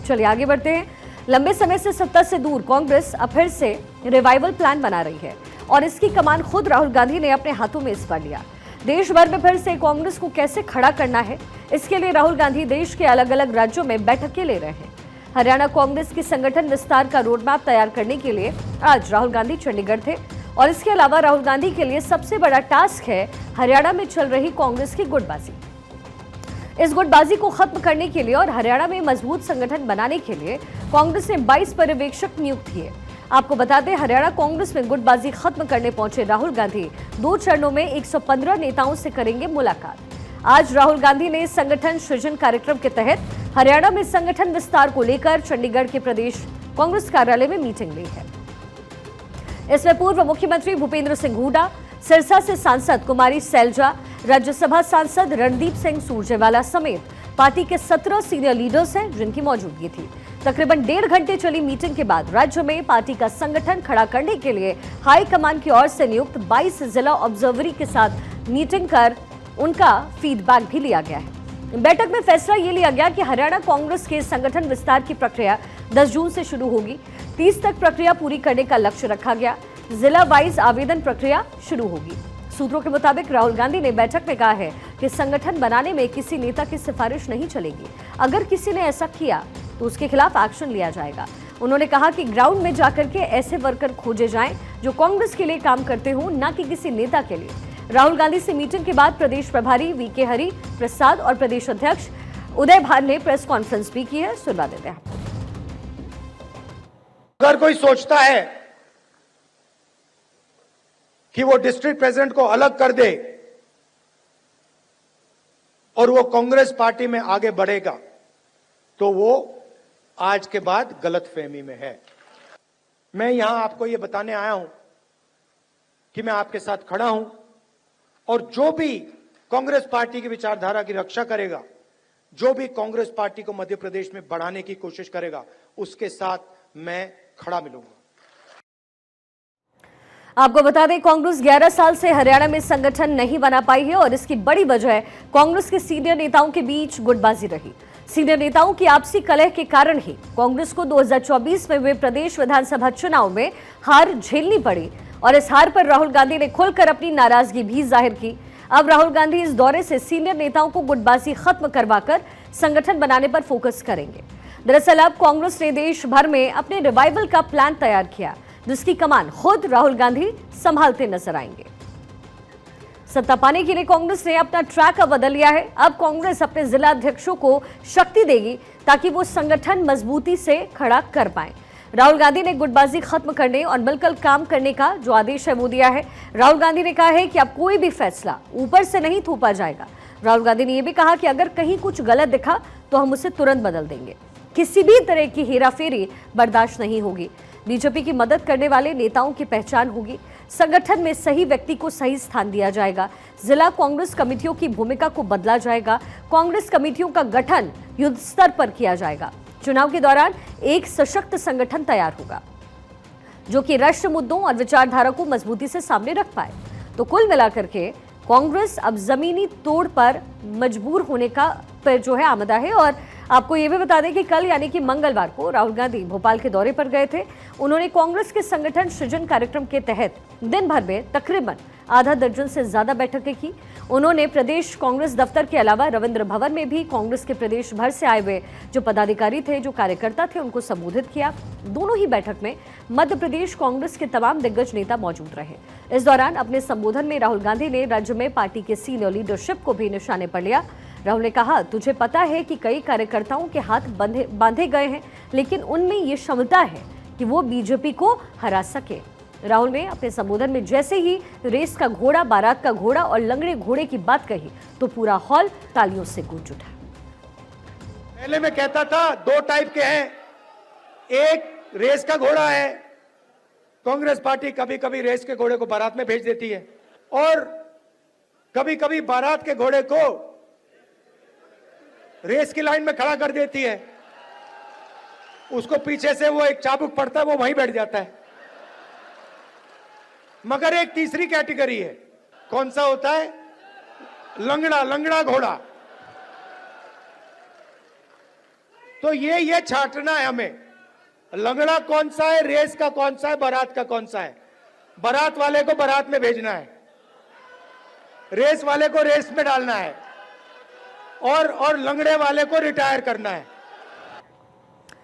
चलिए आगे बढ़ते हैं। लंबे समय से सत्ता से दूर कांग्रेस अब फिर से रिवाइवल प्लान बना रही है और इसकी कमान खुद राहुल गांधी ने अपने हाथों में इस बार लिया। देश भर में फिर से कांग्रेस को कैसे खड़ा करना है, इसके लिए राहुल गांधी देश के अलग अलग राज्यों में बैठकें ले रहे हैं। हरियाणा कांग्रेस की संगठन विस्तार का रोडमैप तैयार करने के लिए आज राहुल गांधी चंडीगढ़ थे और इसके अलावा राहुल गांधी के लिए सबसे बड़ा टास्क है हरियाणा में चल रही कांग्रेस की गुटबाजी। इस गुटबाजी को खत्म करने के लिए और हरियाणा में मजबूत संगठन बनाने के लिए कांग्रेस ने 22 पर्यवेक्षक नियुक्त किए। आपको बता दें, हरियाणा कांग्रेस में गुटबाजी खत्म करने पहुंचे राहुल गांधी 2 चरणों में 115 नेताओं से करेंगे मुलाकात। आज राहुल गांधी ने संगठन सृजन कार्यक्रम के तहत हरियाणा में संगठन विस्तार को लेकर चंडीगढ़ के प्रदेश कांग्रेस कार्यालय में मीटिंग ली है। इसमें पूर्व मुख्यमंत्री भूपेंद्र सिंह हुड्डा, सिरसा से सांसद कुमारी सैलजा, राज्यसभा सांसद रणदीप सिंह सुरजेवाला समेत पार्टी के 17 सीनियर लीडर्स हैं जिनकी मौजूदगी थी। तकरीबन 1.5 घंटे चली मीटिंग के बाद राज्य में पार्टी का संगठन खड़ा करने के लिए हाईकमान की ओर से नियुक्त 22 जिला ऑब्जर्वरी के साथ मीटिंग कर उनका फीडबैक भी लिया गया है। बैठक में फैसला ये लिया गया कि हरियाणा कांग्रेस के संगठन विस्तार की प्रक्रिया 10 जून से शुरू होगी। 30 तक प्रक्रिया पूरी करने का लक्ष्य रखा गया। जिला वाइज आवेदन प्रक्रिया शुरू होगी। सूत्रों के मुताबिक राहुल गांधी ने बैठक में कहा है कि संगठन बनाने में किसी नेता की सिफारिश नहीं चलेगी। अगर किसी ने ऐसा किया तो उसके खिलाफ एक्शन लिया जाएगा। उन्होंने कहा कि ग्राउंड में जाकर के ऐसे वर्कर खोजे जाएं जो कांग्रेस के लिए काम करते हों, न कि किसी नेता के लिए। राहुल गांधी से मीटिंग के बाद प्रदेश प्रभारी वीके हरि प्रसाद और प्रदेश अध्यक्ष उदय भान ने प्रेस कॉन्फ्रेंस भी की है। सुनवा देते हैं। अगर कोई सोचता है कि वो डिस्ट्रिक्ट प्रेसिडेंट को अलग कर दे और वो कांग्रेस पार्टी में आगे बढ़ेगा, तो वो आज के बाद गलतफहमी में है। मैं यहां आपको ये बताने आया हूं कि मैं आपके साथ खड़ा हूं और जो भी कांग्रेस पार्टी की विचारधारा की रक्षा करेगा, जो भी कांग्रेस पार्टी को मध्य प्रदेश में बढ़ाने की कोशिश करेगा, उसके साथ मैं खड़ा मिलूंगा। आपको बता दें, कांग्रेस 11 साल से हरियाणा में संगठन नहीं बना पाई है और इसकी बड़ी वजह कांग्रेस के सीनियर नेताओं के बीच गुटबाजी रही। सीनियर नेताओं की आपसी कलह के कारण ही कांग्रेस को 2024 में हुए प्रदेश विधानसभा चुनाव में हार झेलनी पड़ी और इस हार पर राहुल गांधी ने खुलकर अपनी नाराजगी भी जाहिर की। अब राहुल गांधी इस दौरे से सीनियर नेताओं को गुटबाजी खत्म करवाकर संगठन बनाने पर फोकस करेंगे। दरअसल अब कांग्रेस ने देश भर में अपने रिवाइवल का प्लान तैयार किया, जिसकी कमान खुद राहुल गांधी संभालते नजर आएंगे। सत्ता पाने के लिए कांग्रेस ने अपना ट्रैक बदल लिया है। अब कांग्रेस अपने जिला अध्यक्षों को शक्ति देगी ताकि वो संगठन मजबूती से खड़ा कर पाए। राहुल गांधी ने गुटबाजी खत्म करने और मिलकर काम करने का जो आदेश है वो दिया है। राहुल गांधी ने कहा है कि अब कोई भी फैसला ऊपर से नहीं थोपा जाएगा। राहुल गांधी ने यह भी कहा कि अगर कहीं कुछ गलत दिखा तो हम उसे तुरंत बदल देंगे। किसी भी तरह की हेराफेरी बर्दाश्त नहीं होगी। बीजेपी की मदद करने वाले नेताओं की पहचान होगी। संगठन में सही व्यक्ति को सही स्थान दिया जाएगा। जिला कांग्रेस कमेटियों की भूमिका को बदला जाएगा। कांग्रेस कमेटियों का गठन युद्ध स्तर पर किया जाएगा। चुनाव के दौरान एक सशक्त संगठन तैयार होगा जो कि राष्ट्रीय मुद्दों और विचारधारा को मजबूती से सामने रख पाए। तो कुल मिलाकर के कांग्रेस अब जमीनी तोड़ पर मजबूर होने का पर जो है आमदा है। और आपको ये भी बता दें कि कल यानी कि मंगलवार को राहुल गांधी भोपाल के दौरे पर गए थे। उन्होंने कांग्रेस के संगठन सृजन कार्यक्रम के तहत दिन भर में तकरीबन आधा दर्जन से ज्यादा बैठकें की। उन्होंने प्रदेश कांग्रेस दफ्तर के अलावा रविंद्र भवन में भी कांग्रेस के प्रदेश भर से आए हुए जो पदाधिकारी थे, जो कार्यकर्ता थे, उनको संबोधित किया। दोनों ही बैठक में मध्य प्रदेश कांग्रेस के तमाम दिग्गज नेता मौजूद रहे। इस दौरान अपने संबोधन में राहुल गांधी ने राज्य में पार्टी के सीनियर लीडरशिप को भी निशाने पर लिया। राहुल ने कहा, तुझे पता है कि कई कार्यकर्ताओं के हाथ बांधे गए हैं, लेकिन उनमें ये क्षमता है कि वो बीजेपी को हरा सके। राहुल ने अपने संबोधन में जैसे ही रेस का घोड़ा, बारात का घोड़ा और लंगड़े घोड़े की बात कही तो पूरा हॉल तालियों से गूंज उठा। पहले मैं कहता था 2 टाइप के हैं, एक रेस का घोड़ा है, कांग्रेस पार्टी कभी कभी रेस के घोड़े को बारात में भेज देती है और कभी कभी बारात के घोड़े को रेस की लाइन में खड़ा कर देती है। उसको पीछे से वो एक चाबुक पड़ता है, वो वहीं बैठ जाता है। मगर एक तीसरी कैटेगरी है, कौन सा होता है? लंगड़ा घोड़ा। तो ये छांटना है हमें, लंगड़ा कौन सा है, रेस का कौन सा है, बारात का कौन सा है। बारात वाले को बारात में भेजना है, रेस वाले को रेस में डालना है, और लंगड़े वाले को रिटायर करना है।